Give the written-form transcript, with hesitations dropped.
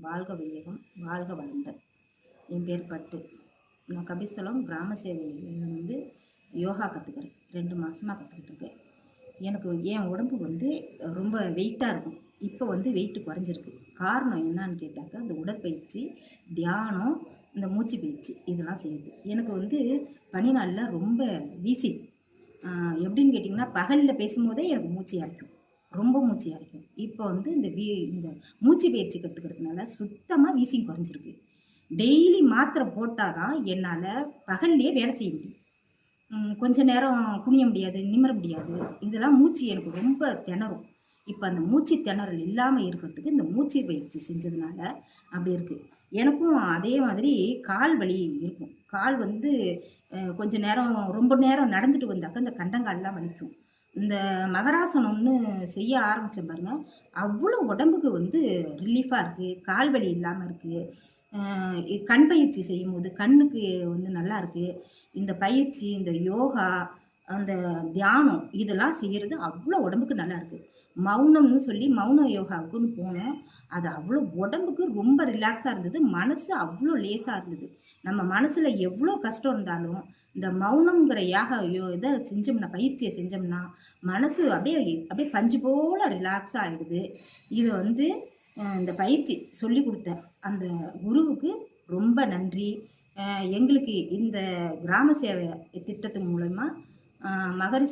வாழ்க வையகம், வாழ்க வளமுடன். என் பேர் பட்டு. நான் கபிஸ்தலம் கிராம சேவையில் யோகா கற்றுக்கிறேன். 2 மாதமாக கற்றுக்கிட்டு இருக்கேன். எனக்கு என் உடம்பு ரொம்ப வெயிட்டாக இருக்கும். இப்போ வெயிட்டு குறைஞ்சிருக்கு. காரணம் என்னன்னு கேட்டாக்கா, இந்த உடற்பயிற்சி, தியானம், இந்த மூச்சு பயிற்சி இதெல்லாம் செய்யுது. எனக்கு பனி நாளில் ரொம்ப வீசி எப்படின்னு கேட்டிங்கன்னா, பகலில் பேசும்போதே எனக்கு மூச்சு இறைக்கும். ரொம்ப மூச்சு இறைக்கும். இப்போ இந்த மூச்சு பயிற்சி கற்றுக்கிறதுனால சுத்தமாக வீசிங் குறைஞ்சிருக்கு. டெய்லி மாத்திரை போட்டால் தான் என்னால் பகல்லையே வேலை செய்ய முடியும். கொஞ்ச நேரம் குனிய முடியாது, நிமிர முடியாது. இதெல்லாம் மூச்சு எனக்கு ரொம்ப திணறும். இப்போ அந்த மூச்சு திணறல் இல்லாமல் இருக்கிறதுக்கு இந்த மூச்சு பயிற்சி செஞ்சதுனால அப்படி இருக்குது. எனக்கும் அதே மாதிரி கால் வலி இருக்கும். கால் கொஞ்ச நேரம் ரொம்ப நேரம் நடந்துட்டு வந்தாக்க இந்த கண்டங்கால்லாம் வலிக்கும். இந்த மகராசனம்னு செய்ய ஆரம்பித்தேன் பாருங்க, அவ்வளோ உடம்புக்கு ரிலீஃபாக இருக்குது. கால் வலி இல்லாமல் இருக்குது. கண் பயிற்சி செய்யும்போது கண்ணுக்கு நல்லா இருக்குது. இந்த பயிற்சி, இந்த யோகா, அந்த தியானம் இதெல்லாம் செய்கிறது அவ்வளோ உடம்புக்கு நல்லா இருக்குது. மௌனம்னு சொல்லி மௌன யோகாவுக்குன்னு போனோம். அது அவ்வளோ உடம்புக்கு ரொம்ப ரிலாக்ஸாக இருந்தது. மனசு அவ்வளோ லேசாக இருந்தது. நம்ம மனசில் எவ்வளோ கஷ்டம் இருந்தாலும் இந்த மௌனங்கிற இதை செஞ்சோம்னா, பயிற்சியை செஞ்சோம்னா மனசு அப்படியே அப்படியே பஞ்சு போல் ரிலாக்ஸாக ஆகிடுது. இது இந்த பயிற்சி சொல்லி கொடுத்த அந்த குருவுக்கு ரொம்ப நன்றி. எங்களுக்கு இந்த கிராம சேவை திட்டத்தின் மூலமா மகரிஷி